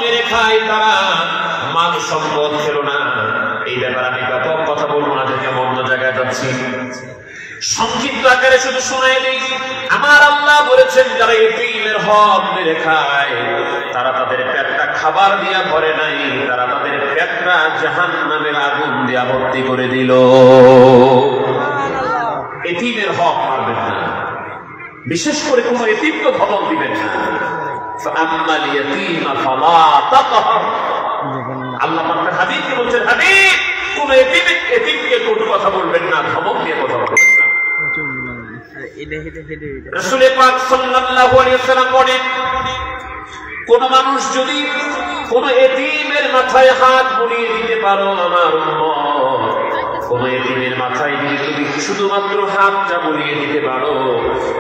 মেরে খায় তারা মাল সম্পদ খেলো না। এই ব্যাপারে আমি ব্যাপক কথা বলবো না, যদি আমি অন্য জায়গায় যাচ্ছি। সংক্ষিপ্ত আকারে শুধু শোনায় নেই, আমার আল্লাহ বলেছেন যারা এতিমের হক মেরে খায় তারা তাদের পেটটা খাবার দিয়া ভরে নাই, তারা তাদের পেটটা জাহান্নামের আগুন দিয়া ভর্তি করে দিল। এতিমের হক মারবেন না, বিশেষ করে কোন এতিমকে ধমক দিবেন না। ফাআম্মাল ইয়াতীমা ফালা তাকহার। আল্লাহ পাক হাবিবকে বলছেন, হাবিব কোন এতিমকে কটু কথা বলবেন না, ধমক দিয়ে কথা বলবেন না। রাসূল পাক সাল্লাল্লাহু আলাইহি ওয়াসাল্লাম বলেন, কোন মানুষ যদি কোন এতিমের মাথায় হাত বুলিয়ে দিতে পারো, আমার উম্মত, কোন এতিমের মাথায় যদি তুমি শুধুমাত্র হাতটা বুলিয়ে দিতে পারো,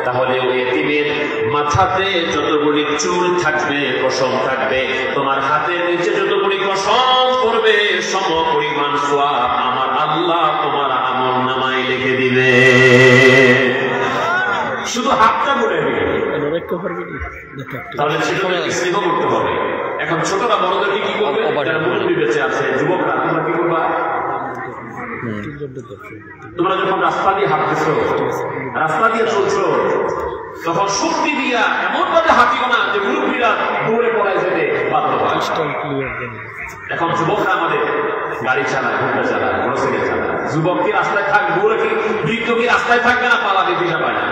তাহলে ওই এতিমের মাথাতে যতগুলি চুল থাকবে, পশম থাকবে, তোমার হাতের নিচে যতগুলি পশম করবে সম পরিমাণ সওয়াব আমার আল্লাহ তোমার আমলনামায় লিখে দিবে। শুধু হাতটা বুলিয়ে দিবে, তাহলে সেটা স্নেহ করতে হবে। এখন ছোটরা বড়দেরকে কি করবে? যারা মুরব্বি বেঁচে আছে, যুবকরা তোমরা কি করবা? তোমরা যখন রাস্তা দিয়ে হাঁটতেছো, রাস্তা দিয়ে চলছো, তখন শক্তি দিয়া এমন ভাবে হাঁটিও না যে মুরব্বীরা দৌড়ে পড়ায় যেতে বাধ্য হয়। এখন যুবকরা আমাদের গাড়ি চালায়, ঘোড়া চালায়, মোটরসাইকেল চালায়। যুবক কি রাস্তায় থাকবে? দৌড়ে কি বৃদ্ধ কি রাস্তায় থাকবে না? পালাতে দিশা পায় না।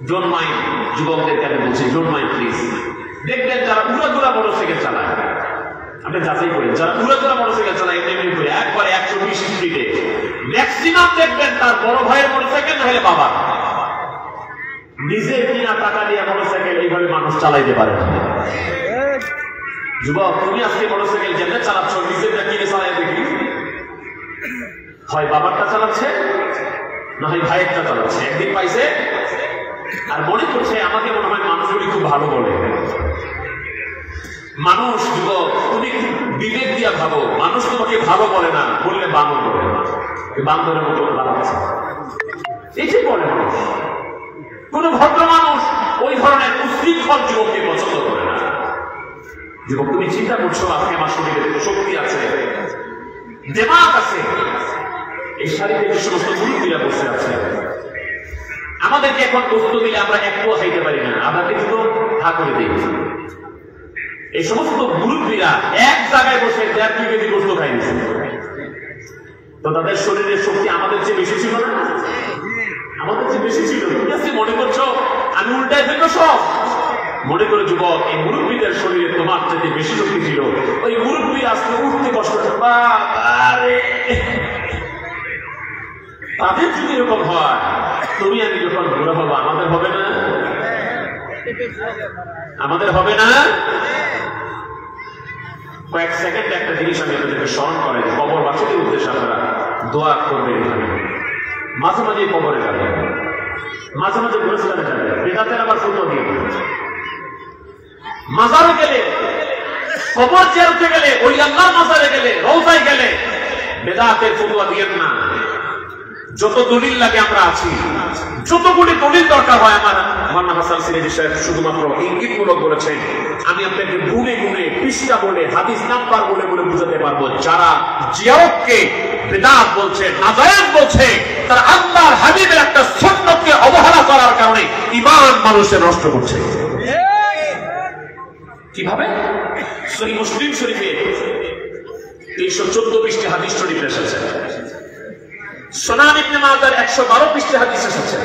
ডোন্ট মাইন্ড, যুবকদেরকে আমি বলছি, ডোন্ট মাইন্ড প্লিজ। দেখবেন যারা উড়াদুরা মোটরসাইকেল চালায়, আপনি যাচাই করেন, যারা উড়াদুরা মোটরসাইকেল চালায় এমনি করে একবারে 120 স্পিডে, ম্যাক্সিমাম দেখবেন তার বড় ভাইয়ের মোটরসাইকেল না হলে বাবা। নিজের কিনা টাকা দিয়ে মোটরসাইকেল এইভাবে মানুষ চালাইতে পারে না। যুবক, তুমি আজকে মোটরসাইকেল যেমন চালাচ্ছ, নিজেরটা কিনে চালাই দেখি, হয় বাবারটা চালাচ্ছে না হয় ভাইয়েরটা চালাচ্ছে। একদিন পাইছে আর মনে করছে আমাকে মনে হয় মানুষগুলি খুব ভালো বলে। মানুষ, যুবক, তুমি বিবেক দিয়া ভাবো, মানুষ তোমাকে ভালো বলে না, বললে বানর বলে, বান্দরের মতো দাঁড়াচ্ছে, এটাই বলে মানুষ। কোন ভদ্র মানুষ ওই ধরনের উশৃঙ্খল যুবককে পছন্দ করে না। যুবক, তুমি চিন্তা করছো আজকে আমার শরীরে শক্তি আছে, দেমাগ আছে, এই শারীরিক যে সমস্ত মুরব্বীরা বসে আছে, আমাদেরকে এখন বস্তু দিলে আমরা এক পোয়া খাইতে পারি না, আমাকে শুধু হা করে দিই। এই সমস্ত মুরব্বীরা এক জায়গায় বসে 1.5-2 কেজি গোস্ত খাই দিচ্ছে, তো তাদের শরীরের শক্তি আমাদের চেয়ে বেশি ছিল না? আমাদের চেয়ে বেশি ছিল। ঠিক আছে, মনে করছো আমি উল্টায় ফেলবো সব? মনে করে যুবক, এই মুরব্বীদের শরীরে তোমার চেয়ে বেশি শক্তি ছিল। ওই মুরব্বী আজকে উঠতে কষ্ট, তাদের যদি এরকম হয়, তুমি আমি যখন বুড়া হবো আমাদের হবে না? আমাদের হবে না? কয়েক সেকেন্ড একটা জিনিস আমি আপনাদেরকে স্মরণ করাই, কবরবাসীদের উদ্দেশ্যে আপনারা দোয়া করবেন। এখানে মাঝে মাঝে কবরে যাবে, মাঝে মাঝে গুরুস্থানে যাবে, বেদাতের আবার ফুটো দিয়ে মাজারে গেলে, কবর জিয়ারতে গেলে, ওই আল্লাহর মাজারে গেলে, রওজায় গেলে বেদাতের ফুটুয়া দিয়েন না। যত দলিল লাগে আমরা আছি, যতগুলি দলিল দরকার হয়, আমার মাওলানা হাসান সিরাজি সাহেব শুধুমাত্র ইঙ্গিতমূলক বলেছেন, আমি আপনাকে গুনে গুনে পৃষ্ঠা বলে হাদিস নাম্বার বলে বলে বুঝাতে পারবো। যারা জিয়ারতকে বিদআত বলছে, নাজায়েজ বলছে, তারা আল্লাহর হাবিবের একটা সুন্নতকে অবহেলা করার কারণে ঈমান মানুষের নষ্ট করছে। কিভাবে? সহিহ মুসলিম শরীফে 314 পৃষ্ঠা হাদিস শরীফ এসেছে, সুনান ইবনে মাজার 112 পৃষ্ঠা হাদিস এসেছে,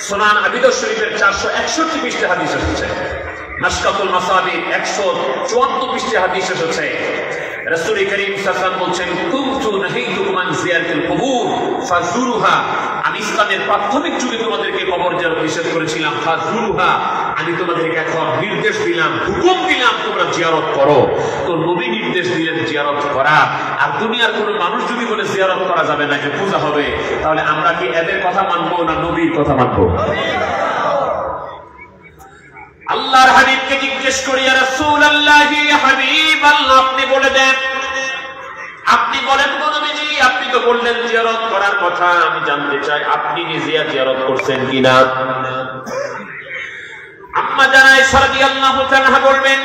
সুনান আবি দাউদ শরীফের 461 পৃষ্ঠা হাদিস এসেছে, মাশকাতুল মাসাবির 154 পৃষ্ঠা হাদিস এসেছে। রাসূল করিম সাল্লাল্লাহু আলাইহি ওয়াসাল্লাম বলেন, কুনতু নাহিতুকুম আন জিয়ারাতিল কুবুর ফাজুরুহা। আমি ইসলামের প্রাথমিক যুগে তোমাদেরকে কবর জিয়ারত নিষেধ করেছিলাম, ফাজুরুহা, আমি তোমাদেরকে এখন নির্দেশ দিলাম, হুকুম দিলাম তোমরা জিয়ারত করো। তো নবী নির্দেশ দিলেন জিয়ারত করা। আর দুনিয়ার কোন মানুষ যদি বলে জিয়ারত করা যাবে না, যে পূজা হবে, তাহলে আমরা কি এদের কথা মানবো না নবীর কথা মানবো? আল্লাহর হাবিবকে জিজ্ঞেস করি, ইয়া রাসূলুল্লাহ, ইয়া হাবিবাল্লাহ, আপনি বলে দেন, আপনি বলেন তো নবীজি, আপনি তো বললেন জিয়ারত করার কথা, আমি জানতে চাই আপনি নিজে জিয়ারত করছেন কিনা। আম্মা জানা আয়েশা রাদিয়াল্লাহু তাআলা বলবেন,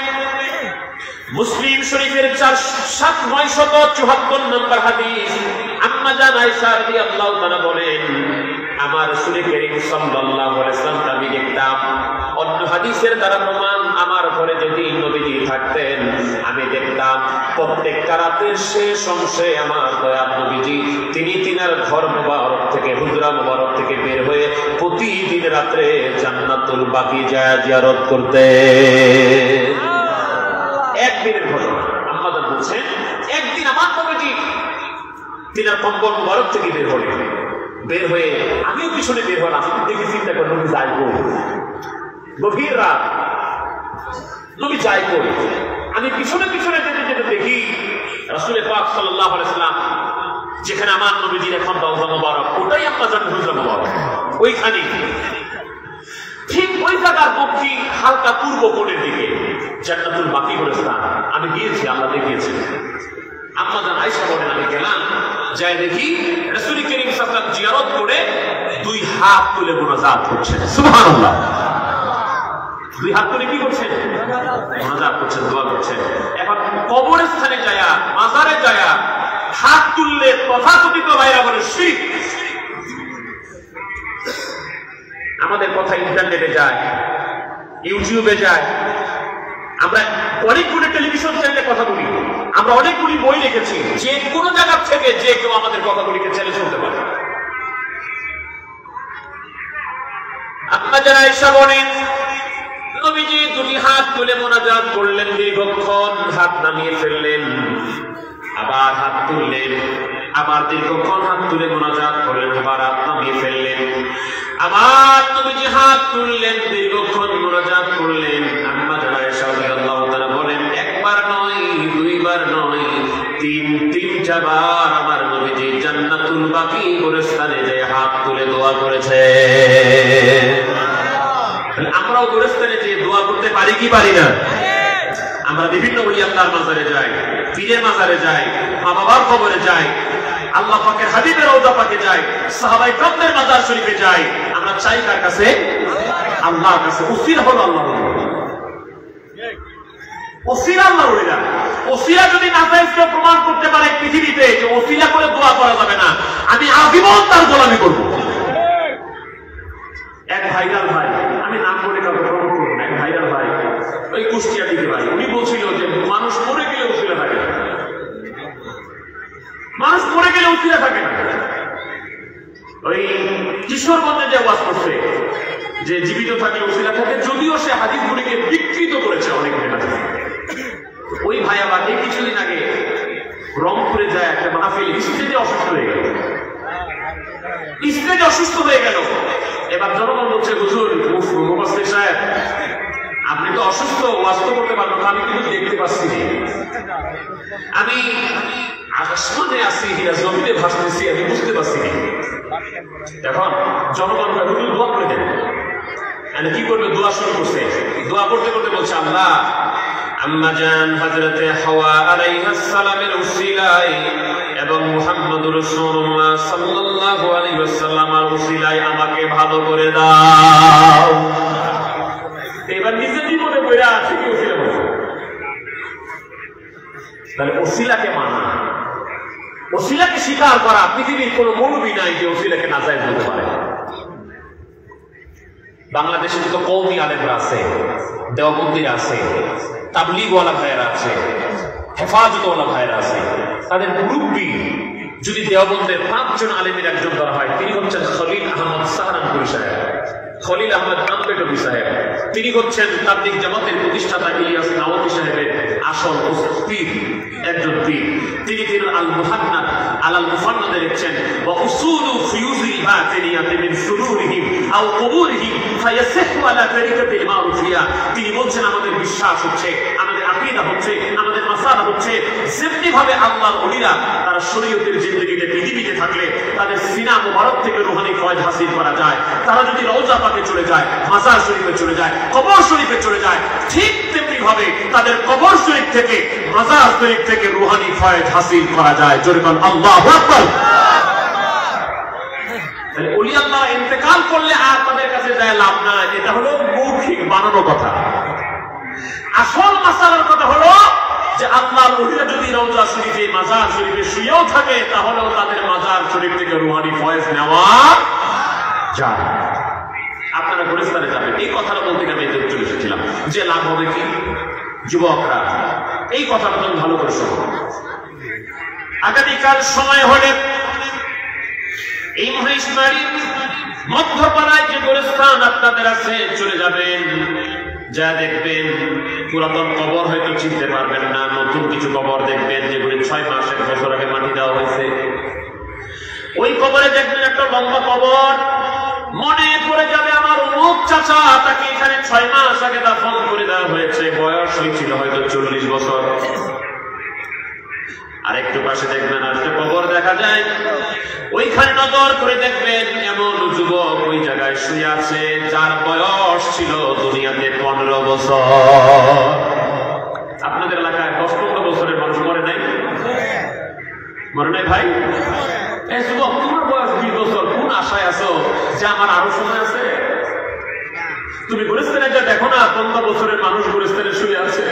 মুসলিম শরীফের 4974 নম্বর হাদিস, আম্মা জান আয়েশা রাদিয়াল্লাহু তাআলা বলেন, আমার রাসূল করিম সাল্লাল্লাহু আলাইহি ওয়াসাল্লাম আমি দেখতাম, অন্য হাদিসের দ্বারা প্রমাণ, আমার ঘরে যদি নবীজি থাকতেন আমি দেখতাম প্রত্যেক রাতের শেষ অংশে আমার দয়াল নবীজি তিনি তিনার ঘর মুবারক থেকে, হুজরা মুবারক থেকে বের হয়ে প্রতিদিন রাত্রে জান্নাতুল বাকি যায় জিয়ারত করতেন। একদিনের ঘটনা, আম্মা জান বলছেন একদিন আমার নবীজি তিনার কম্বল মুবারক থেকে বের হয়ে আমিও পিছনে বের হলাম, দেখি চিন্তা করে নবী যাই কই, গভীর রাত নবী যাই কই, আমি পিছনে পিছনে যেতে যেতে দেখি রাসূল পাক সাল্লাল্লাহু আলাইহি ওয়াসাল্লাম যেখানে আমার নবীজির এখন রওজা মুবারক, ওটাই আম্মা জান হুজরা মুবারক, ওইখানে ঠিক ওই জায়গার দক্ষিণ হালকা পূর্ব কোণের দিকে জান্নাতুল বাকি গুলিস্তান আমি গিয়েছি, আল্লাহ দেখিয়েছি। আম্মা জান আয়েশা বলেন আমি গেলাম, যাই দেখি রাসূল করিম সাল্লাল্লাহু আলাইহি ওয়াসাল্লাম জিয়ারত করে দুই হাত তুলে মুনাজাত করছেন। সুবহানাল্লাহ, দুই হাত তুলে কি করছেন? মুনাজাত করছেন, দোয়া করছেন। এখন কবরস্থানে যায়া, মাজারে যায়া হাত তুললে তথাকথিত ভাইরা বলে শিরক। আমাদের কথা ইন্টারনেটে যায়, ইউটিউবে যায়, আমরা অনেকগুলি টেলিভিশন চ্যানেলে কথা বলি, আমরা অনেকগুলি বই লিখেছি, যে কোনো জায়গা থেকে যে কেউ আমাদের কথাগুলিকে চ্যালেঞ্জ করতে পারে। আম্মা জান আয়েশা বলেন নবীজি দুটি হাত তুলে মুনাজাত করলেন, দীর্ঘক্ষণ হাত নামিয়ে ফেললেন, আবার হাত তুললেন, আবার দীর্ঘক্ষণ হাত তুলে মুনাজাত করলেন, আবার হাত নামিয়ে ফেললেন, আবার নবীজি হাত তুললেন, দীর্ঘক্ষণ মুনাজাত করলেন। আম্মা জান আয়েশা রাদিয়াল্লাহু তাআলা বলেন একবার নয়, দুইবার নয়, তিনবার আমার নবীজি জান্নাতুল বাকি গোরস্থানে যে হাত তুলে দোয়া করেছে। আমরাও গোরস্থানে যে দোয়া করতে পারি কি পারি না? আমরা বিভিন্ন ওলি আল্লাহর মাজারে যাই, পীরের মাজারে যাই, মা বাবার কবরে যাই, আল্লাহ পাকের হাবিবের রওজা পাকে যাই, সাহাবায়ে কেরামের মাজার শরীফে যাই। আমরা চাই কার কাছে? আল্লাহর কাছে। ওসিলা হলো আল্লাহ, ওসিলা আল্লাহ ওলিরা। ওসিলা যদি নাজায়েজকে প্রমাণ করতে পারে পৃথিবীতে যে ওসিলা করে দোয়া করা যাবে না, আমি আজীবন তার গোলামি করব। এক ভাইরাল ভাই, আমি নাম বলে কাউকে প্রমাণ করব না, এক ভাইরাল ভাই ওই কুষ্টিয়া দিকে ভাই, উনি বলছিল যে মানুষ মরে গেলে ওসিলা থাকে না, মানুষ মরে গেলে ওসিলা থাকে না। ওই কিশোরগঞ্জে যে ওয়াজ করছে যে জীবিত থাকলে ওসিলা থাকে, যদিও সে হাদিসগুলিকে বিকৃত করেছে অনেক মেয়েরা। ওই ভাই আবার এই কিছুদিন আগে রংপুরে যায় একটা মাহফিল, স্টেজে অসুস্থ হয়ে গেল, স্টেজে অসুস্থ হয়ে গেল। এবার জনগণ বলছে হুজুর মুফাসসির সাহেব আপনি তো অসুস্থ, ওয়াজ তো করতে পারবেন না, আমি কিন্তু দেখতে পাচ্ছি, আমি আসমানে আছি কিনা জমিতে ভাসতেছি আমি বুঝতে পারছি না। এখন জনগণ হুজুর দোয়া করে দেন, কি করবে? দোয়া শুরু করছে, দোয়া করতে করতে বলছে আল্লাহ আম্মা জান হযরতে হাওয়া আলাইহিস সালামের উসিলায় এবং মুহাম্মদুর রাসূলুল্লাহ সাল্লাল্লাহু আলাইহি ওয়াসাল্লামের উসিলায় আমাকে ভালো করে দাও। এবার নিজে জীবনে কইরা আছে কি উসিলা বলে, তাহলে উসিলাকে মানা, উসিলাকে স্বীকার করা। পৃথিবীর কোন মৌলবী নাই যে উসিলাকে নাজায়েজ বলতে পারে। বাংলাদেশে তো কওমি আলেমরা আছে, দেওবন্দি আছে, তাবলীগওয়ালা ভাইয়েরা আছে, হেফাজতওয়ালা ভাইয়েরা আছে, তাদের মুরব্বী যদি দেওবন্দের 5 জন আলেমের একজন ধরা হয়, তিনি হচ্ছেন খলিল আহমদ সাহারানপুরি সাহেব, খলিল আহমদ আম্বেটবি সাহেব। তিনি হচ্ছেন তাবলীগ জামাতের প্রতিষ্ঠাতা ইলিয়াস নাওয়াতি সাহেবের আসল পীর, একজন পীর। তিনি আল মুহান্নাদ আলাল মুফান্নাদে লিখছেন ওয়া উসুলু ফিউজিল বাতিনিয়াতি মিন সুরুরিহিম আও কুবুরিহিম ফায়াসিহু আলা তরিকাতিল মারুফিয়া। তিনি বলছেন আমাদের বিশ্বাস হচ্ছে, আমাদের আকীদা হচ্ছে, আমাদের মাসালা হচ্ছে, যেমনি ভাবে আল্লাহর ওলিরা তারা শরীয়তের জিন্দেগিতে পৃথিবীতে থাকলে তাদের সিনা মুবারক থেকে রূহানি ফয়েজ হাসিল করা যায়। তারা যদি রওজা পাকে চলে যায়, মাজার শরীফে চলে যায়, কবর শরীফে চলে যায়, ঠিক তেমনি ভাবে তাদের কবর শরীফ থেকে, মাজার শরীফ থেকে রূহানি ফয়েজ হাসিল করা যায়। জোরে বল আল্লাহু আকবার। তাহলে ওলি আল্লাহ ইন্তেকাল করলে আর তাদের কাছে যায় লাভ নাই, এটা হলো মৌখিক বানানো কথা। আসল মাসালার কথা হলো আল্লাহর ওলিরা যদি রওজা শরীফে মাজার শরীফে শুয়েও থাকে তাহলেও তাদের মাজার শরীফ থেকে রুহানি ফয়েজ নেওয়া যায়। আপনারা গুলিস্তানে যাবেন, এই কথাটা বলতে আমি চলে এসেছিলাম যে লাভ হবে কি যুবকরা এই কথাটা তুমি ভালো করে শোনো। আগামীকাল সময় হলে এই মহেশবাড়ির মধ্যপাড়ায় যে গোরস্থান আপনাদের আছে চলে যাবেন, যা দেখবেন পুরাতন কবর হয়তো চিনতে পারবেন না, নতুন কিছু কবর দেখবেন যেগুলি 6 মাস 1 বছর আগে মাটি দেওয়া হয়েছে। ওই কবরে দেখবেন একটা লম্বা কবর, মনে পড়ে যাবে আমার অমুক চাচা, তাকে এখানে 6 মাস আগে দাফন করে দেওয়া হয়েছে, বয়স হয়েছিল হয়তো 40 বছর। আর একটু পাশে দেখবেন আজকে কবর দেখা যায়, ওইখানে নজর করে দেখবেন এমন যুবক ওই জায়গায় শুয়ে আছে যার বয়স ছিল দুনিয়াতে 15 বছর। আপনাদের এলাকায় 10-15 বছরের মানুষ মরে নাই? মরে নাই ভাই? এই যুবক তোমার বয়স 20 বছর, কোন আশায় আছো যে আমার আরো সময় আছে? তুমি গুলিস্তানে যা দেখো না 15 বছরের মানুষ গুলিস্তানে শুয়ে আছে।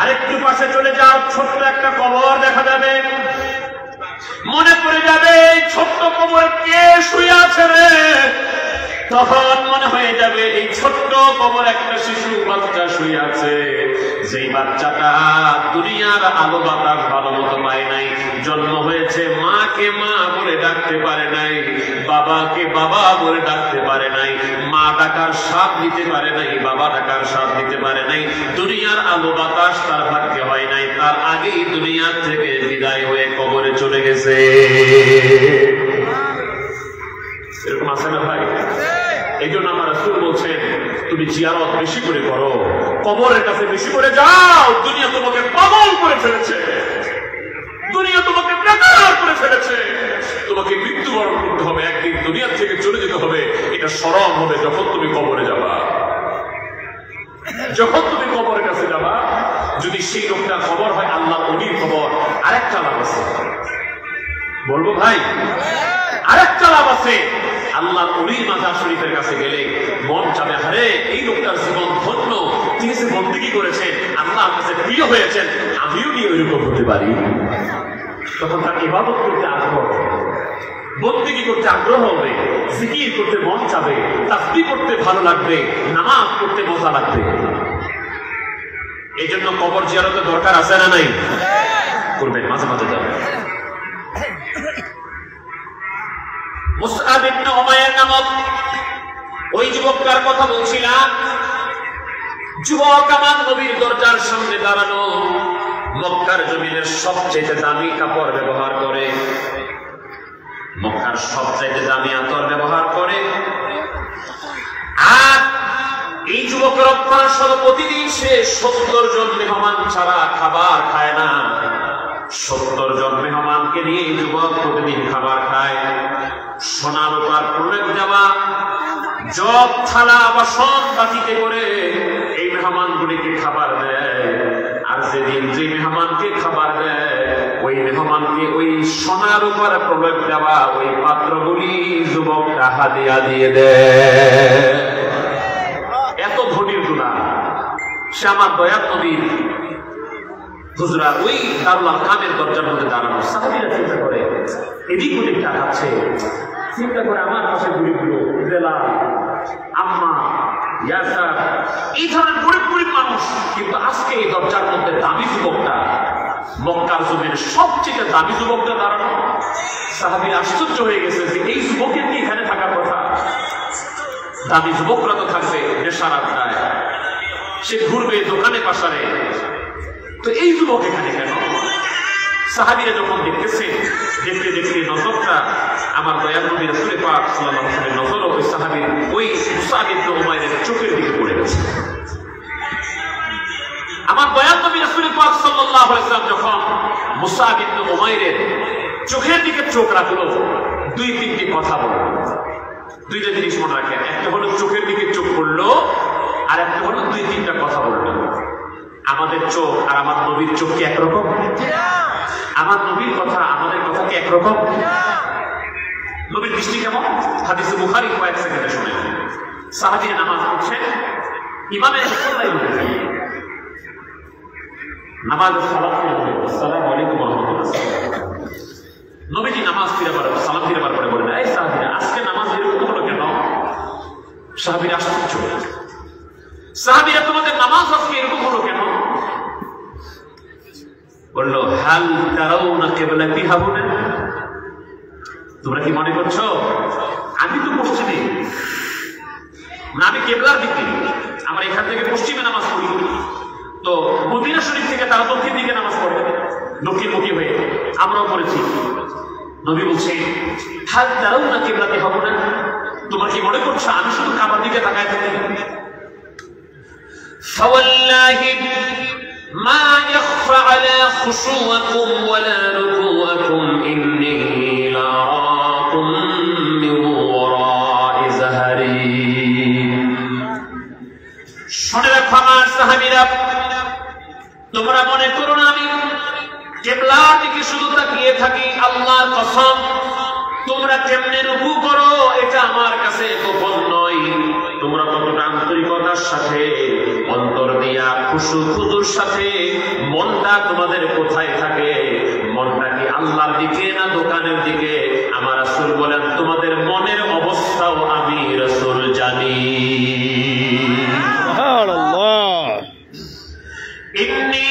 আরেকটু পাশে চলে যাও, ছোট্ট একটা কবর দেখা যাবে, মনে পড়ে যাবে এই ছোট্ট কবর কে শুয়ে আছে রে, তখন মনে হয়ে যাবে এই ছোট্ট কবর একটা শিশু বাচ্চা শুয়ে আছে, যেই বাচ্চাটা দুনিয়ার আলো বাতাস ভালো মতো পায় নাই, জন্ম হয়েছে মাকে মা বলে ডাকতে পারে নাই, বাবাকে বাবা বলে ডাকতে পারে নাই, মা ডাকার স্বাদ নিতে পারে নাই, বাবা ডাকার স্বাদ নিতে পারে নাই, দুনিয়ার আলো বাতাস তার ভাগ্যে হয় নাই, তার আগেই দুনিয়ার থেকে বিদায় হয়ে কবরে চলে গেছে। এরকম আছে না ভাই? এই জন্য আমার রাসূল বলছেন তুমি জিয়ারত বেশি করে করো, কবরের কাছে বেশি করে যাও। দুনিয়া তোমাকে পাগল করে ফেলেছে, দুনিয়া তোমাকে বেকার করে ফেলেছে, তোমাকে মৃত্যুবরণ করতে হবে, একদিন দুনিয়া থেকে চলে যেতে হবে। এটা স্মরণ হবে যখন তুমি কবরে যাবা, যখন তুমি কবরের কাছে যাবা। যদি সেই লোকটা খবর হয় আল্লাহ ওলির খবর, আরেকটা লাভ আছে, বলবো ভাই আরেকটা লাভ আছে। আল্লাহ ওলির মাজার শরীফের কাছে গেলে মন চাবে হারে এই লোকটার জীবন ধন্য, তিনি যে বন্দেগী করেছেন, আল্লাহর কাছে প্রিয় হয়েছেন, আমিও নিয়ে ওইরকম হতে পারি। তখন তার ইবাদত করতে আগ্রহ, বন্দেগী করতে আগ্রহ হবে, জিকির করতে মন চাবে, তাসবিহ করতে ভালো লাগবে, নামাজ পড়তে মজা লাগবে। এই জন্য কবর জিয়ারতের দরকার আছে না নাই? করবেন, মাঝে মাঝে যাবেন। মুসআব ইবনে উমাইর নামক ওই যুবকটার কথা বলছিলাম। যুবক আমার নবীর দরজার সামনে দাঁড়ানো, মক্কার জমিনের সবচেয়ে দামি কাপড় ব্যবহার করে, মক্কার সবচেয়ে দামি আতর ব্যবহার করে। আর এই যুবকের অভ্যাস হলো প্রতিদিন সে 70 জন মেহমান ছাড়া খাবার খায় না। 70 জন মেহমানকে নিয়ে এই যুবক প্রতিদিন খাবার খায়। সোনার উপর প্রলেপ দেওয়া জগ থালা বাসন বাটিতে করে এই মেহমানগুলিকে খাবার দেয়। আর যেদিন যে মেহমানকে খাবার দেয় ওই মেহমানকে ওই সোনার উপর প্রলেপ দেওয়া ওই পাত্রগুলি যুবকটা হাদিয়া দিয়ে দেয়। এত ধনীর গুণা সে আমার দয়ার নবীর হুজরা ওই দারুল আরকামের দরজার মধ্যে দাঁড়ানো। সাহাবীরা চিন্তা করে এদিক ওদিক তাকাচ্ছে, চিন্তা করে আমার পাশে গুলিগুলো বেলাল, আম্মা, ইয়াসার, এই ধরনের গরিব গরিব মানুষ, কিন্তু আজকে এই দরজার মধ্যে দামি যুবকটা, মক্কার জমির সবচেয়ে দামি যুবকটা দাঁড়ানো। সাহাবীরা আশ্চর্য হয়ে গেছে যে এই যুবকের কি এখানে থাকার কথা? দামি যুবকরা তো থাকবে নেশার আড্ডায়, সে ঘুরবে দোকানে পাশারে, তো এই যুবক এখানে কেন? সাহাবীরা যখন দেখতেছে, দেখতে দেখতে নজরটা আমার দয়াল নবী রাসূল পাক সাল্লাল্লাহু আলাইহি ওয়াসাল্লামের নজর ওই সাহাবীর ওই মুসআব ইবনে উমাইরের চোখের দিকে পড়ে গেছে। আমার দয়াল নবী রাসূল পাক সাল্লাল্লাহু আলাইহি ওয়াসাল্লাম যখন মুসআব ইবনে উমাইরের চোখের দিকে চোখ রাখলো, 2-3টি কথা বলল। 2টা জিনিস মনে রাখেন, একটা হলো চোখের দিকে চোখ পড়লো, আর একটা হলো 2-3টা কথা বললো। আমাদের চোখ আর আমার নবীর চোখ কি একরকম? আমার নবীর কথা আমাদের কথা কি একরকম? নবীর দৃষ্টি কেমন? হাদিসে বুখারী কয়েক সেকেন্ডে শুনেন। সাহাবীরা নামাজ পড়ছেন, ইমামের মুসল্লাই উঠে নামাজের সালাম ফিরে বলে আসসালামু আলাইকুম ওয়া রাহমাতুল্লাহ। নবীজি নামাজ ফিরে পারবে সালাম ফিরে পরে বলেন, এই সাহাবীরা আজকে নামাজ এরকম হলো কেন? সাহাবীরা আশ্চর্য, সাহাবীরা তোমাদের নামাজ আজকে এরকম হলো কেন? বললো, হাল তারাউনা কিবলাতি হাবুনা, তোমরা কি মনে করছো আমি তো পশ্চিমে না, আমি কেবলার দিকে, আমরা এখান থেকে পশ্চিমে নামাজ পড়ি, তো মদিনা শরীফ থেকে তারা দক্ষিণ দিকে নামাজ পড়ে, দক্ষিণমুখী হয়ে আমরাও পড়েছি। নবী বলছে, হাল তারাউনা কিবলাতি হাবুনা, তোমরা কি মনে করছো আমি শুধু কাবার দিকে তাকায় থাকি? ফাওয়াল্লাহি মা ইয়াখফা আলা খুশুওয়াকুম ওয়ালা রুকুওয়াকুম ইন্নী লারাকুম মিন ওয়ারাই যাহরিন। শুনে রাখো আমার সাহাবীরা, তোমরা মনে করো না আমি কিবলার দিকে শুধু তাকিয়ে থাকি। আল্লাহর কসম, তোমরা কেমনে রুকু করো এটা আমার কাছে গোপন নয়। তোমরা কতটা আন্তরিকতার সাথে অন্তর দিয়া খুশু খুদুর সাথে মনটা তোমাদের কোথায় থাকে? মনটা কি আল্লাহর দিকে না দোকানের দিকে? আমার রাসূল বলেন, তোমাদের মনের অবস্থাও আমি রাসূল জানি। সুবহানাল্লাহ। ইন্নী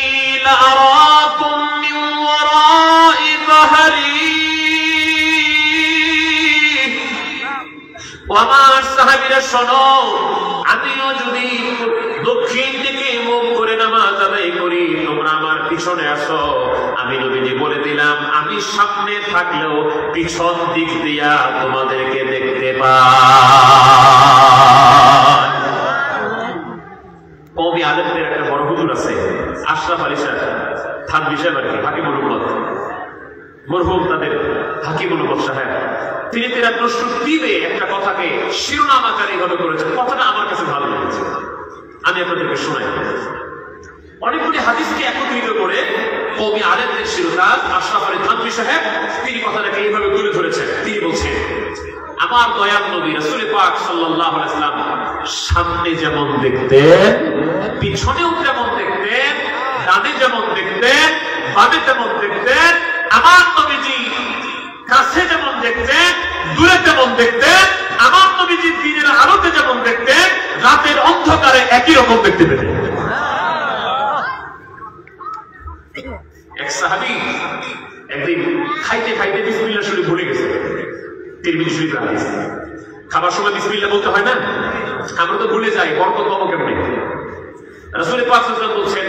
লাআরাকুম মিন ওয়ারাই যাহরি। আমার সাহাবীরা শোনো, আমিও যদি দক্ষিণ দিকে মুখ করে নামাজ আদায় করি, তোমরা আমার পিছনে আসো। আমি নবীজি বলে দিলাম, আমি সামনে থাকলেও পিছন দিক দিয়া তোমাদেরকে দেখতে পাই। কওমি আলেমদের একটা বড় হুজুর আছে, আশরাফ আলী সাহেব, থানভী সাহেব আর কি, হাকিমুল উম্মত, মরহুম তাদের হাকিমুল উম্মত সাহেব। তিনি তিরাত্তর একটা কথাকে শিরোনাম আকারে এইভাবে করেছেন, কথাটা আমার কাছে ভালো লেগেছে, আমি আপনাদেরকে শোনাই। অনেকগুলি হাদিসকে একত্রিত করে কওমি আলেমদের শিরোনাম আশরাফ আলী থানভী সাহেব তিনি কথাটাকে এইভাবে তুলে ধরেছেন। তিনি বলছেন, আমার দয়াল নবী রাসূল পাক সাল্লাল্লাহু আলাইহি ওয়াসাল্লাম সামনে যেমন দেখতেন, পিছনেও তেমন দেখতেন, ডানে যেমন দেখতেন, বামে তেমন দেখতেন। আমার নবীজি কাছে যেমন দেখতেন, দূরে তেমন দেখতেন। আমার নবীজি দিনের আলোতে যেমন দেখতেন, রাতের অন্ধকারে একই রকম দেখতে পেতেন। এক সাহাবী একদিন খাইতে খাইতে বিসমিল্লাহ শরীফ ভুলে গেছে। তিরমিজি শরীফে হাদিস, খাবার সময় বিসমিল্লাহ বলতে হয় না? আমরা তো ভুলে যাই, বরকত পাবো কেমনে? রাসূল পাক সাল্লাল্লাহু আলাইহি ওয়াসাল্লাম বলছেন,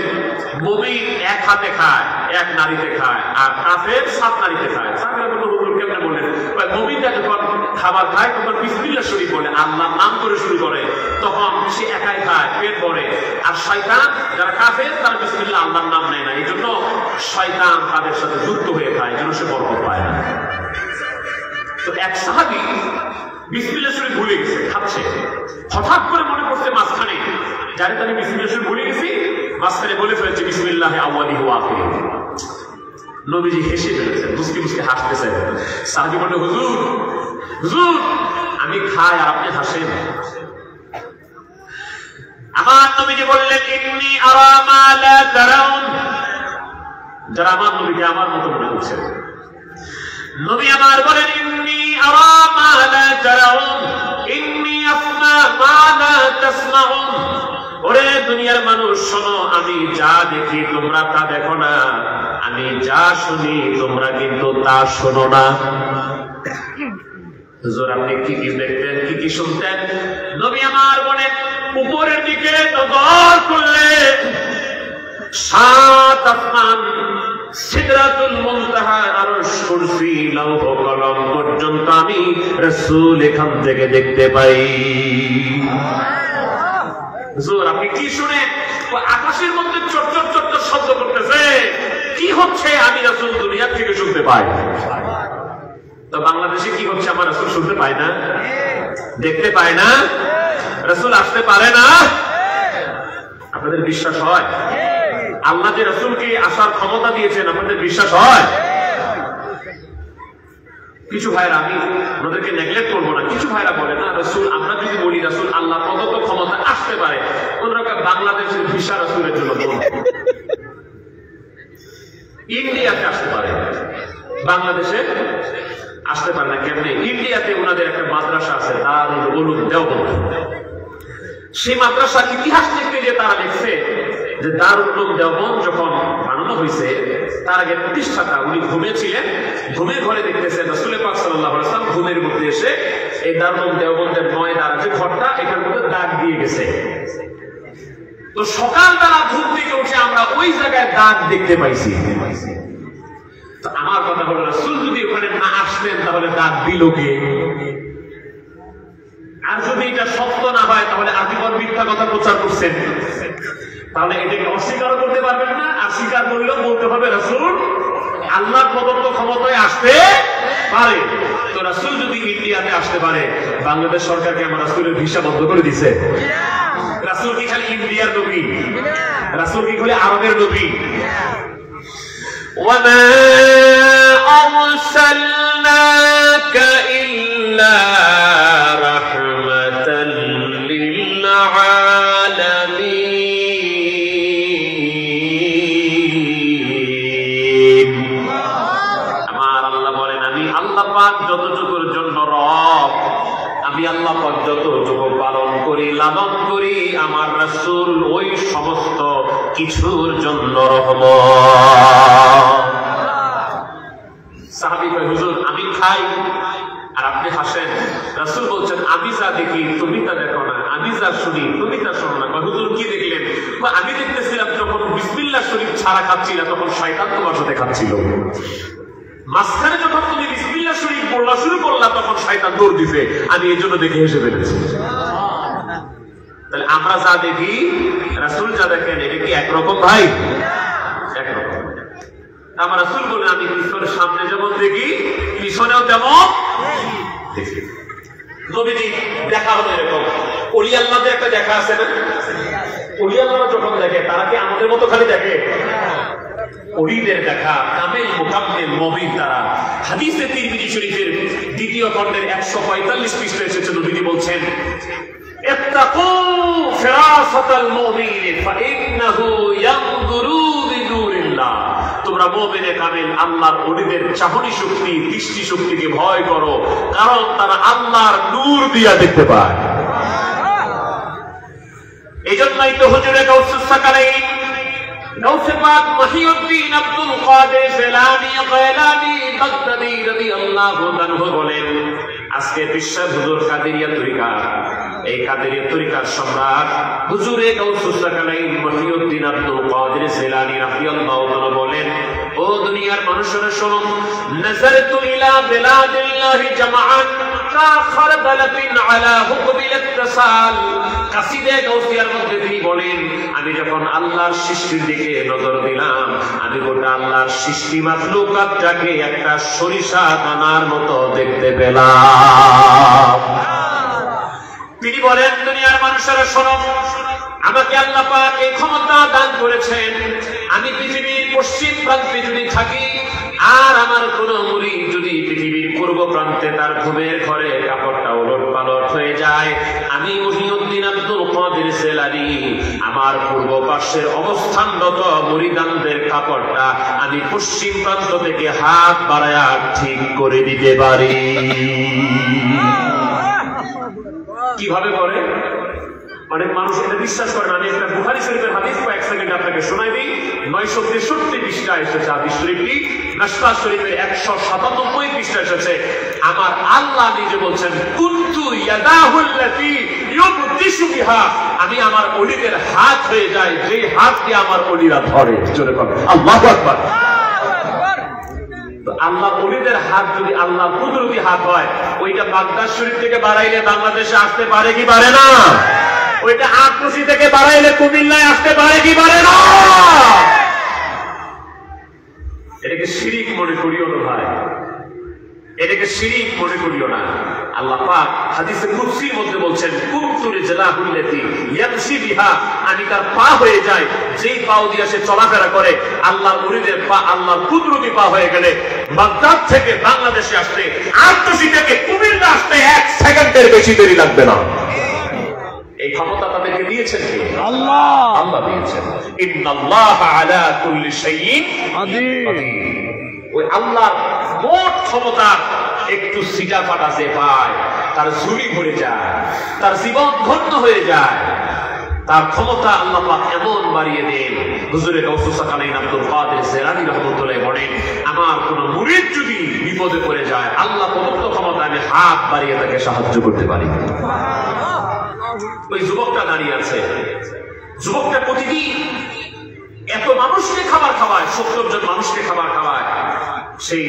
মুমিন এক হাতে খায়, এক নারীতে খায়, আর কাফের 7 নারীতে খায়। সাহাবারা বলল, হুজুর কেমনে বললেন? মুমিনটা যখন খাবার খায় তখন বিসমিল্লাহ শরীফ বলে, আল্লাহর নাম করে শুরু করে, তখন সে একাই খায়, পেট ভরে। আর শয়তান যারা কাফের তারা বিসমিল্লাহ আল্লাহর নাম নেয় না, এই জন্য শয়তান তাদের সাথে যুক্ত হয়ে খায়, যেন সে বরকত পায় না। তো এক সাহাবী বিসমিল্লাহ শরীফ ভুলে গেছে, খাচ্ছে, হঠাৎ করে মনে পড়ছে মাঝখানে, জানি আমি বিসমিল্লাহ শরীফ ভুলে গেছি, মাঝখানে বলে ফেলেছে বিসমিল্লাহি আউয়ালিহি ওয়া আখিরিহি। নবীজি হেসে ফেলেছেন, মুস্কি মুস্কি হাসতেছেন। সাহাবী বলল, হুজুর হুজুর আমি খাই আর আপনি হাসেন। আমার নবীজি বললেন, ইন্নী আরা মা লা তারাউন। যারা আমার নবীকে আমার মতো মনে করছেন, নবী আমার বলেন, ইন্নী আরা মা লা তারাউন, ইন্নী আসমা মা লা তাসমাউন। ওরে দুনিয়ার মানুষ শোনো, আমি যা দেখি তোমরা তা দেখো না, আমি যা শুনি তোমরা কিন্তু তা শোনো না। হুজুর আপনি কি কি দেখতেন, কি কি শুনতেন? নবী আমার বলেন, উপরের দিকে নজর করলে 7 আসমান, সিদরাতুল মুনতাহা, আরশ, কুরসি, লৌহ কলম পর্যন্ত আমি রাসূল এখান থেকে দেখতে পাই। হুজুর আপনি কি শুনেন? আকাশের মধ্যে চটচট চটচট শব্দ করতেছে, কি হচ্ছে? আমি রাসূল দুনিয়া থেকে শুনতে পাই। তো বাংলাদেশে কি হচ্ছে আমার রাসূল শুনতে পায় না, দেখতে পায় না, রাসূল আসতে পারে না? আপনাদের বিশ্বাস হয় আল্লাহ যে রাসূলকে আসার ক্ষমতা দিয়েছেন? আপনাদের বিশ্বাস হয়? কিছু ভাইরা, আমি ওনাদেরকে নেগলেক্ট করবো না, কিছু ভাইরা বলে না রাসূল, আমরা যদি বলি রাসূল আল্লাহ প্রদত্ত ক্ষমতা আসতে পারে, ওনারা বাংলাদেশের ভিসা রাসূলের জন্য বলুন। ইন্ডিয়াতে আসতে পারে, বাংলাদেশে আসতে পারে না। কেমনে? ইন্ডিয়াতে ওনাদের একটা মাদ্রাসা আছে, দারুল উলুম দেওবন্দ। সেই মাদ্রাসার ইতিহাস দেখতে গিয়ে তারা দেখছে যে দারুল উলুম দেওবন্দ যখন বানানো হয়েছে, তার আগে প্রতিষ্ঠাতা উনি ঘুমিয়েছিলেন, ঘুমের ঘরে দেখতেছেন রাসূল পাক সাল্লাল্লাহু আলাইহি ওয়াসাল্লাম ঘুমের মধ্যে এসে এই দারুল উলুম দেওবন্দের ময়দার যে ঘরটা, এটার মধ্যে দাগ দিয়ে গেছে। তো সকালবেলা ঘুম থেকে উঠে আমরা ওই জায়গায় দাগ দেখতে পাইছি। আমার কথা হলো, রাসূল যদি ওখানে না আসতেন তাহলে দাগ দিল কে? আর যদি এটা সত্য না হয় তাহলে আজীবন মিথ্যা কথা প্রচার করছেন, তাহলে এটাকে অস্বীকার করতে পারবেন না। আর স্বীকার করলেও বলতে হবে রাসূল আল্লাহর প্রদত্ত ক্ষমতায় আসতে পারে। তো রাসূল যদি ইন্ডিয়াতে আসতে পারে, বাংলাদেশ সরকারকে আমার রাসূলের ভিসা বন্ধ করে দিছে। রাসূল কি খালি ইন্ডিয়ার নবী? রাসূল কি খালি আরবের নবী? وما أرسلناك إلا رحمة للعالمين। আমার আল্লাহ বলেন, আমি আল্লাহ পাক যতটুকুর জন্য রব, আমি আল্লাহ পাক যতটুকু পালন করি, লালন করি, আমার রাসূল ওই সমস্ত কিছুর জন্য রহমত। সাহাবী কয়, হুজুর আমি খাই আর আপনি হাসেন। রাসূল বলছেন, আমি যা দেখি তুমি তা দেখো না, আমি যা শুনি তুমি তা শোনো না। হুজুর কি দেখলেন? আমি দেখতেছিলাম যখন বিসমিল্লাহ শরীফ ছাড়া খাচ্ছিল তখন শয়তান তোমার সাথে খাচ্ছিল, মাঝখানে যখন তুমি বিসমিল্লাহ শরীফ বলা শুরু করলা তখন শয়তান দৌড় দিছে, আমি এই জন্য দেখে হেসে ফেলেছি। তাহলে আমরা যা দেখি, রাসূল যা দেখেন, এটা কি একরকম ভাই? একরকম। আমার রাসূল বলেন, আমি পিছনের সামনে যেমন দেখি পিছনেও তেমন দেখি। নবীজি দেখা হলো এরকম। ওলি আল্লাহদের একটা দেখা আছে না? ওলি আল্লাহরা যখন দেখে, তারা কি আমাদের মতো খালি দেখে? ওলিদের দেখা কামেল মুকাম্মেল মুমিন তারা। হাদিসে তিরমিজি শরীফের দ্বিতীয় খণ্ডের 145 পৃষ্ঠায় এসেছে, নবীজি বলছেন, ইত্তাকু ফিরাসাতাল মুমিন ফাইন্নাহু ইয়ানজুরু বিনুরিল্লাহ। তোমরা মুমিনে কামেল আল্লাহর ওলিদের চাহনি শক্তি, দৃষ্টি শক্তিকে ভয় করো, কারণ তারা আল্লাহর নূর দিয়া দেখতে পায়। এইজন্যই তো হুজুরে গাউসুস সাকালাইন গাউসে পাক মহিউদ্দিন আব্দুল কাদের জিলানী গয়লানী বাগদাদী রাদিয়াল্লাহু তাআলা বলেন, আজকে বিশ্বের হুজুর কাদেরিয়া তরিকা, এই কাদেরিয়া তরিকার সম্রাট হুজুরে গাউসুস সাকালাইন মহিউদ্দিন আব্দুল কাদের জিলানী রাদিয়াল্লাহু তাআলা বলেন, ও দুনিয়ার মানুষেরা শোনো, নাযারতু ইলা বিলাদিল্লাহি জামাআন কা খারদালাতিন আলা হুকমিল ইত্তিসাল। কাসিদে গাউসিয়ার মধ্যে তিনি বলেন, আমি যখন আল্লাহর সৃষ্টির দিকে নজর দিলাম, আমি গোটা আল্লাহর সৃষ্টি মাখলুকাতটাকে একটা সরিষা দানার মতো দেখতে পেলাম। তিনি বলেন, দুনিয়ার মানুষেরা শোনো, আমাকে আল্লাহ পাক এই ক্ষমতা দান করেছেন, আমি পৃথিবীর পশ্চিম প্রান্তে যদি থাকি আর আমার কোন মুরিদ যদি পৃথিবীর পূর্ব প্রান্তে তার ঘুমের ঘরে কাপড়টা ওলট পালট হয়ে যায়, আমি মহিউদ্দিন আব্দুল কাদের জিলানী আমার পূর্ব পাশের অবস্থানরত মুরিদানদের কাপড়টা আমি পশ্চিম প্রান্ত থেকে হাত বাড়ায়া ঠিক করে দিতে পারি। কিভাবে করে? অনেক মানুষ এটা বিশ্বাস করে না। আমি একটা বুখারী শরীফের হাদিস কয়েক সেকেন্ড আপনাকে শোনাই দিই। 963 পৃষ্ঠায় এসেছে হাদিস শরীফটি, মিশকাত শরীফের 197 পৃষ্ঠায় এসেছে। আমার আল্লাহ নিজে বলছেন, কুনতু ইয়াদাহুল্লাতী ইউবতিশু বিহা, আমি আমার ওলিদের হাত হয়ে যাই যে হাত দিয়ে আমার ওলিরা ধরে। জোরে বলেন আল্লাহু আকবার। আল্লাহ ওলিদের হাত যদি আল্লাহ কুদরতি হাত হয়, ওইটা বাগদাদ শরীফ থেকে বাড়াইলে বাংলাদেশে আসতে পারে কি পারে না? ওইটা আটরশি থেকে বাড়াইলে কুমিল্লায় আসতে পারে কি পারে না? এটাকে শিরিক মনে করিও না ভাই, এটাকে শিরিক মনে করিও না। আল্লাহ পাক হাদিসে কুদসির মধ্যে বলছেন, কুনতু রিজলাহুল্লাতী ইয়ামশি বিহা, আমি তার পা হয়ে যাই যেই পাও দিয়ে সে চলাফেরা করে। আল্লাহর মুরিদের পা আল্লাহর কুদরতি পা হয়ে গেলে বাগদাদ থেকে বাংলাদেশে আসতে, আটরশি থেকে কুমিল্লা আসতে 1 সেকেন্ডের বেশি দেরি লাগবে না। এই ক্ষমতা তাদেরকে দিয়েছেন কে? আল্লাহ। আল্লাহ দিয়েছেন। ইন্নাল্লাহা আলা কুল্লি শাইইন কাদির। ওই আল্লাহর মোট ক্ষমতা একটু সিটা ফাটা যে পায় তার ঝুলি ভরে যায়, তার জীবন ধন্য হয়ে যায়। তার ক্ষমতা আল্লাহ পাক এমন বাড়িয়ে দেন। হুজুরে গাউসুস সাকালাইন আব্দুল কাদের জিলানী রাহমাতুল্লাহ বলেন, আমার কোন মুরিদ যদি বিপদে পড়ে যায় আল্লাহ প্রদত্ত ক্ষমতা আমি হাত বাড়িয়ে তাকে সাহায্য করতে পারি। ওই যুবকটা দাঁড়িয়ে আছে, যুবকটা প্রতিদিন এত মানুষকে খাবার খাওয়ায়, 70 জন মানুষকে খাবার খাওয়ায়, সেই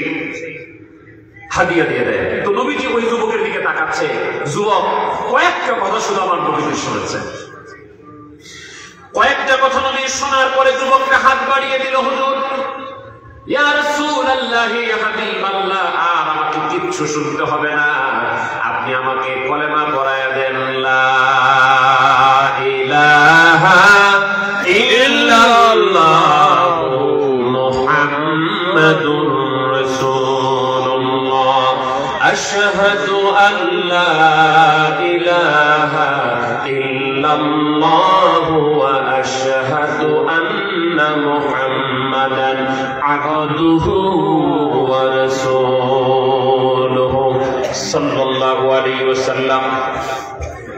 হাদিয়া দিয়ে দেয়। তো নবীজি ওই যুবকের দিকে তাকাচ্ছে, যুবক কয়েকটা কথা শুধু আমার নবীজি শুনেছে। কয়েকটা কথা নবী শোনার পরে যুবকটা হাত বাড়িয়ে দিল, হুজুর ইয়া রাসূলুল্লাহ ইয়া হাবিবাল্লাহ, আর আমাকে কিচ্ছু শুনতে হবে না, আপনি আমাকে কলেমা পড়ায়া দেন, লা ইলাহা ইল্লাল্লাহু মুহাম্মাদুর রাসূলুল্লাহ, আশহাদু আল্লা ইলাহা ইল্লাল্লাহু ওয়া আশহাদু আন্না মুহাম্মাদান আবদুহু ওয়া রাসূলুহু সাল্লাল্লাহু আলাইহি ওয়াসাল্লাম।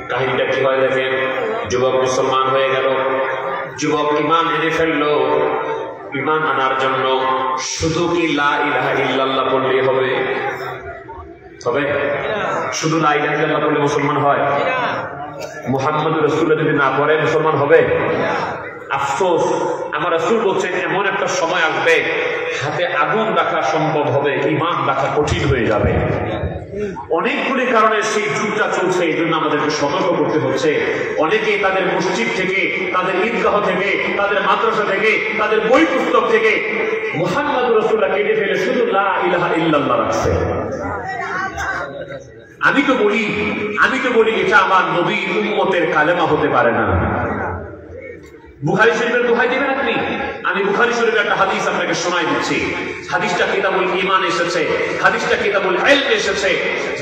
কাহিনীটা কি হয় দেখেন, যুবক মুসলমান হয়ে গেল, যুবক ঈমান এনে ফেললো। ঈমান আনার জন্য শুধু কি লা ইলাহা ইল্লাল্লাহ বললেই হবে? হবে? শুধু লা ইলাহা ইল্লাল্লাহ বললে মুসলমান হয়? মুহাম্মদুর রাসূলুল্লাহ যদি না পড়ে মুসলমান হবে? আফসোস, আমার রাসূল বলছেন এমন একটা সময় আসবে হাতে আগুন রাখা সম্ভব হবে, ঈমান রাখা কঠিন হয়ে যাবে। অনেকগুলি কারণে সেই যুগটা চলছে, এই জন্য আমাদেরকে সতর্ক করতে হচ্ছে। অনেকেই তাদের মসজিদ থেকে, তাদের ঈদগাহ থেকে, তাদের মাদ্রাসা থেকে, তাদের বই পুস্তক থেকে মুহাম্মদুর রাসূলুল্লাহ কেটে ফেলে শুধু লা ইলাহা ইল্লাল্লাহ রাখছে। আমি তো বলি এটা আমার নবীর উম্মতের কালেমা হতে পারে না। বুখারী শরীফের দোহাই দিবেন আপনি? আমি বুখারী শরীফের একটা হাদিস আপনাকে শোনাই দিচ্ছি। হাদিসটা কিতাবুল ঈমান এসেছে, হাদিসটা কিতাবুল ইলম এসেছে।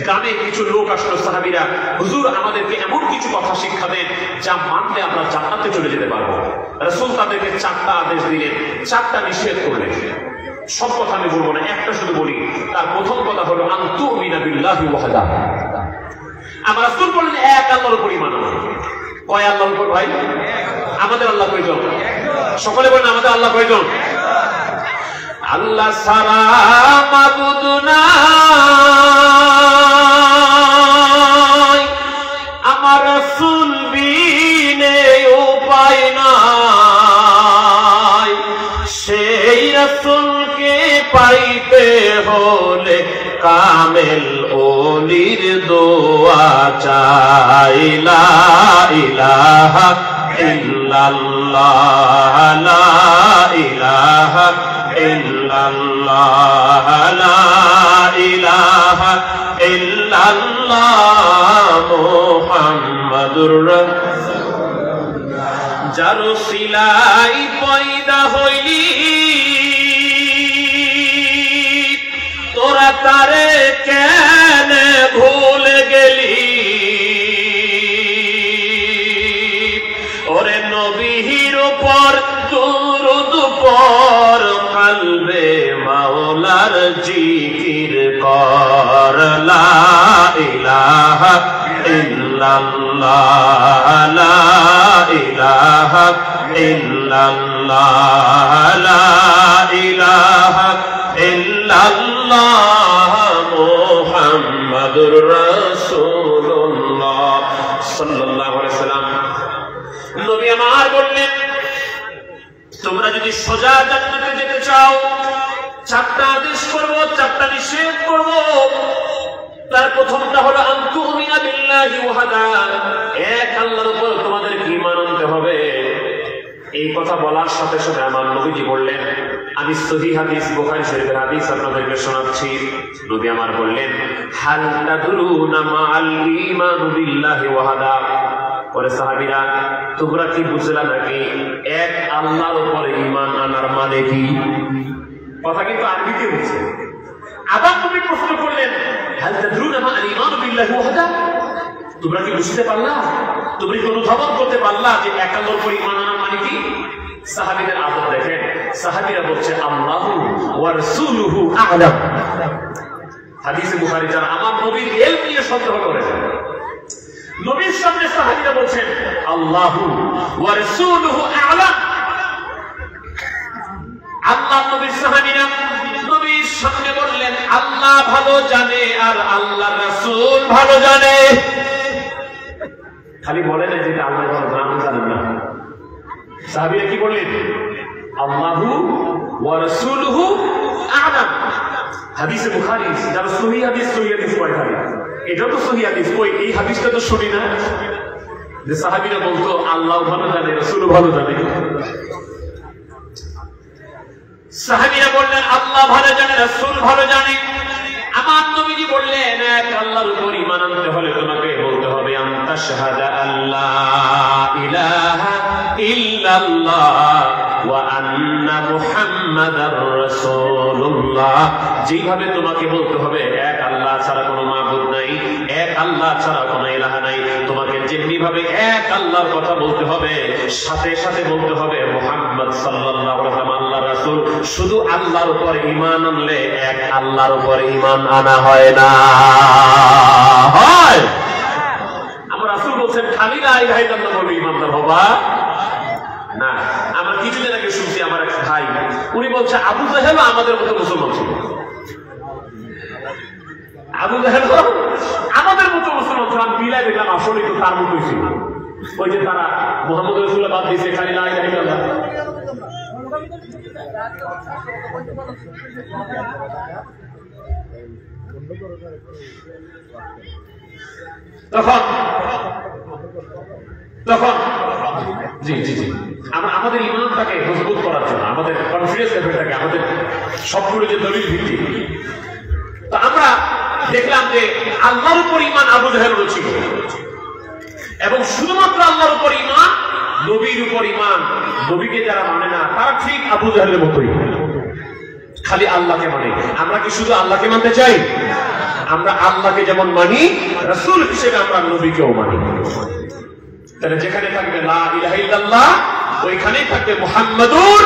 গ্রামে কিছু লোক আসলো, সাহাবীরা, হুজুর আমাদেরকে এমন কিছু কথা শিক্ষা দেন যা মানলে আমরা জান্নাতে চলে যেতে পারবো। রাসূল তাদেরকে 4টা আদেশ দিলেন, 4টা নিষেধ করলেন। সব কথা আমি বলবো না, একটা শুধু বলি। তার প্রথম কথা হলো আনতুমিনা বিল্লাহি ওয়াহদা। আমার রাসূল বললেন এক আল্লাহর উপর ঈমান আনো। কয় আল্লাহর উপর ভাই? আমাদের আল্লাহ কয়জন? সকলে বলেন আমাদের আল্লাহ কয়জন? আল্লাহ ছাড়া মাবুদ নাই, আমার রাসূল বিনে উপায় নাই। সেই রাসূলকে পাইতে হলে কামেল ওলির দোয়া চাই, লা ইলাহা ইল্লাল্লাহ, লা ইলাহা ইল্লাল্লাহ, লা ইলাহা ইল্লাল্লাহ মুহাম্মাদুর রাসূলুল্লাহ। যার সিলাই পয়দা হইলি তোরা তারে কেন ভুলে গেলি? ওরে নবীর উপর দুরূদ পড়, কলবে মাওলার জিকির কর, লা ইলাহা ইল্লাল্লাহ, লা ইলাহা ইল্লাল্লাহ, লা ইলাহা ইল্লাল্লাহ মুহাম্মাদুর রাসূলুল্লাহ সাল্লাল্লাহু আলাইহি ওয়াসাল্লাম। নবী আমার বললেন, তোমরা যদি সোজা জান্নাতে যেতে চাও 4টা আদেশ করব, 4টা নিষেধ করব। তার প্রথমটা হলো আনতুমিনা বিল্লাহি ওয়াহদা, এক আল্লাহর উপর তোমাদেরকে ঈমান আনতে হবে। এই কথা বলার সাথে সাথে আমার নবীজি বললেন, আমি সহিহ হাদিস বুখারী শরীফের হাদিস আপনাদেরকে শোনাচ্ছি। নবী আমার বললেন, হাল তাদরুনা মাআল ঈমান বিল্লাহি ওয়াহদা। পরে সাহাবীরা, তোমরা কি বুঝলা নাকি এক আল্লাহর উপরে ঈমান আনার মানে কি? কথা কিন্তু আরবিতে বলছে। আবার নবী প্রশ্ন করলেন, হাল তাদরুনা মাআল ঈমান বিল্লাহি ওয়াহদা, তোমরা কি বুঝতে পারলা? তোমরা কি অনুধাবন করতে পারলা যে এক আল্লাহর উপরে ঈমান আনার মানে কি? সাহাবীদের আদব দেখেন, সাহাবীরা বলছে আল্লাহু ওয়া রাসূলুহু আ'লাম। হাদিসে বুখারী যারা আমার নবীর ইলম নিয়ে সন্দেহ করে, নবীর সামনে সাহাবীরা বলছেন আল্লাহু ওয়া রাসূলুহু আ'লাম। আল্লাহ নবীর সাহাবীরা নবীর সামনে বললেন আল্লাহ ভালো জানে আর আল্লাহর রাসূল ভালো জানে। খালি বলেন যে আল্লাহ ভালো জানেন না, সাহাবীরা কি বললেন আল্লাহু ওয়া রাসূলুহু আ'লাম। হাদিসে বুখারী যারা সহিহ হাদিস পড়ে থাকে, এটা তো সহিহ হাদিস, কই এই হাদিসটা তো শুনি না যে সাহাবীরা বলতো আল্লাহ ভালো জানে রাসূল ভালো জানে। সাহাবীরা বললেন আল্লাহ ভালো জানে রাসূল ভালো জানে। আমার নবীজি বললেন এক আল্লাহর উপর ঈমান আনতে হলে তোমাকে বলতে হবে আনতা শাহাদা আল্লাহ ইলাহা ইল্লাল্লাহ ওয়া আন্না মুহাম্মাদার রাসূলুল্লাহ। যেভাবে তোমাকে বলতে হবে এক আল্লাহ ছাড়া কোনো মাবুদ নাই, এক আল্লাহ ছাড়া কোনো ইলাহা নাই, তোমাকে যেমনি ভাবে এক আল্লাহর কথা বলতে হবে সাথে সাথে বলতে হবে মুহাম্মদ সাল্লাল্লাহু আলাইহি ওয়াসাল্লাম আল্লাহর রাসূল। শুধু আল্লাহর উপর ঈমান আনলে এক আল্লাহর উপর ঈমান আনা হয় না, হয়। আমার রাসূল বলছেন খালি লা ইলাহা ইল্লাল্লাহ বলে ঈমানদার হবা না। আমার কিছুদিন আগে শুনছি আমার এক ভাই, উনি বলছে আবু জাহেল আমাদের মতো মুসলমান ছিল। আবু জাহেল আমাদের মতো মুসলমান ছিল, আমি মিলাই দেখলাম আসলে তো তার মতোই ছিল। ওই যে তারা মুহাম্মদ রাসূলুল্লাহ বাদ দিয়েছে, খালি লা ইলাহা ইল্লাল্লাহ। তখন জি জি জি আমাদের ঈমানটাকে মজবুত করার জন্য, আমাদের কনফিডেন্স লেভেলটাকে, আমাদের সবগুলো যে দলিল ভিত্তি, তো আমরা দেখলাম যে আল্লাহর উপর ঈমান আবু জাহেলের ছিল, এবং শুধুমাত্র আল্লাহর উপর ঈমান, নবীর উপর ঈমান, নবীকে যারা মানে না তারা ঠিক আবু জাহেলের মতোই খালি আল্লাহকে মানে। আমরা কি শুধু আল্লাহকে মানতে চাই? আমরা আল্লাহকে যেমন মানি রাসূল হিসেবে আমরা নবীকেও মানি। তাহলে যেখানে থাকবে লা ইলাহা ইল্লাল্লাহ ওইখানেই থাকবে মুহাম্মাদুর।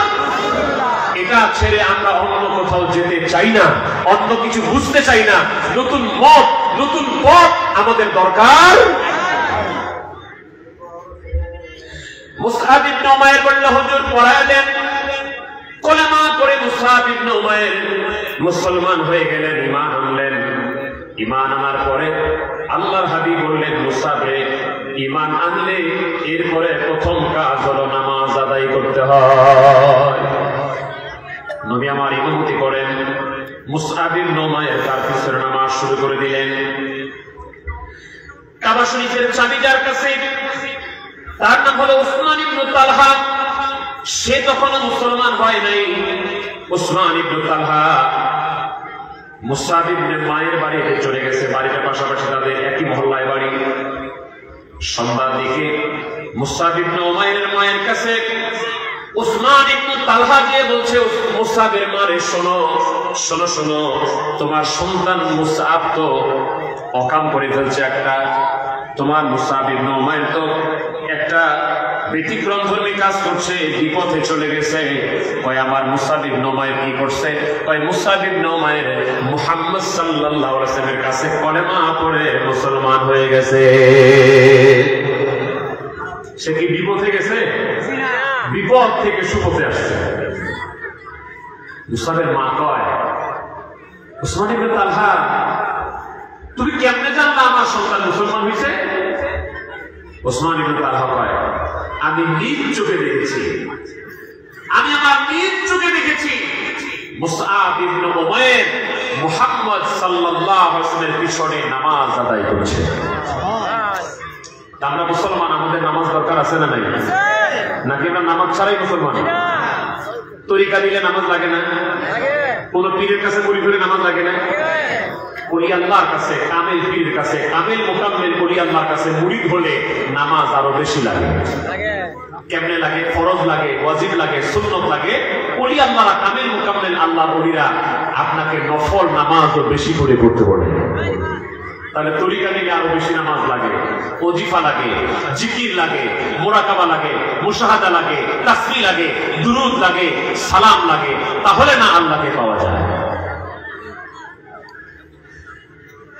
এটা ছেড়ে আমরা অন্য কোথাও যেতে চাই না, অন্য কিছু বুঝতে চাই না। নতুন মত, নতুন পথ আমাদের দরকার। মুসআব ইবনে উমাইর বলল হুজুর পড়ায় দেন। কলেমা পড়ে মুসআব ইবনে উমাইর মুসলমান হয়ে গেলেন, ঈমান আনলেন। ঈমান আনার পরে আল্লাহর হাবিব বললেন মুসআবে ঈমান আনলে এরপরে প্রথম কাজ হলো নামাজ আদায় করতে হয়। নবী আমার ইমামতি করেন, মুসআব ইবনে উমাইর তার পিছনে নামাজ শুরু করে দিলেন। কাবা শরীফের চাবি যার কাছে, তার নাম হলো উসমান ইবনে তালহা। সে তখন মুসলমান হয় নাই। উসমান ইবনে তালহা মুসআব ইবনে উমাইর বাড়িতে চলে গেছে, বাড়িটা পাশাপাশি, তাদের একই মহল্লায় বাড়ি। সন্ধ্যার দিকে মুসআব ইবনে উমাইরের মায়ের কাছে উসমান ইবনে তালহা গিয়ে বলছে মুসআবের মারে শোনো শোনো শোনো, তোমার সন্তান মুসআব তো অকাম করে ফেলছে একটা, তোমার মুসআব ইবনে উমাইর তো একটা ব্যতিক্রমধর্মী কাজ করছে, বিপথে চলে গেছে। ওই আমার মুসআব ইবনে উমাইর কি করছে? ওই মুসআব ইবনে উমাইর মুহাম্মদ সাল্লাল্লাহু আলাইহি ওয়াসাল্লামের কাছে কলেমা পড়ে মুসলমান হয়ে গেছে। সে কি বিপথে গেছে? বিপদ থেকে সুপথে আসছে। মুসআবের মা কয় উসমান ইবনে তালহা তুমি কেমনে জানলা আমার সন্তান মুসলমান হয়েছে? উসমান ইবনে তালহা কয় আমি নিজ চোখে দেখেছি, আমি আমার নিজ চোখে দেখেছি মুসআব ইবনে উমাইর মুহাম্মদ সাল্লাল্লাহু আলাইহি ওয়াসাল্লামের পিছনে নামাজ আদায় করছে। আমরা মুসলমান, আমাদের নামাজ দরকার আছে না নাই? নাকি আমরা নামাজ ছাড়াই মুসলমান? তরিকা দিলে নামাজ লাগে না? কোন পীরের কাছে মুড়ি ধরে নামাজ লাগে না? ওলি আল্লাহর কাছে, কামেল পীরের কাছে, কামেল মোকাম্মেল ওলি আল্লাহর কাছে মুরিদ হলে নামাজ আরো বেশি লাগে। কেমনে লাগে? ফরজ লাগে, ওয়াজিব লাগে, সুন্নত লাগে। ওলি আল্লাহরা, কামেল মোকাম্মেল আল্লাহর ওলিরা আপনাকে নফল নামাজও বেশি করে করতে বলে। তাহলে তরিকা নিলে আরো বেশি নামাজ লাগে, ওজিফা লাগে, জিকির লাগে, মোরাকাবা লাগে, মুশাহাদা লাগে, তাসবিহ লাগে, দুরুদ লাগে, সালাম লাগে, তাহলে না আল্লাহকে পাওয়া যায়।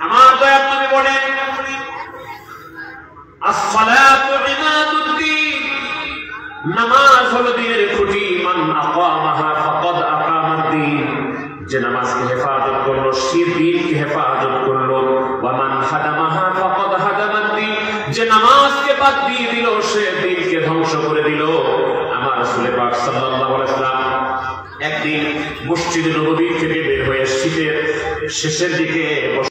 আমার দয়ার নবী বলেন, as-salatu imaduddin, নামাজ হলো দ্বীনের খুঁটি, মান আকামাহা ফাকাদ আকামাদ-দ্বীন, যে নামাজকে হেফাজত করলো সে দ্বীনকে হেফাজত করলো, ওয়া মান হাদামাহা ফাকাদ হাদামাদ-দ্বীন, যে নামাজকে বাদ দিয়ে দিল সে দ্বীনকে ধ্বংস করে দিল। আমার রাসূল পাক সাল্লাল্লাহু আলাইহি ওয়াসাল্লাম একদিন মসজিদে নববী থেকে বের হয়ে শীতের শেষের দিকে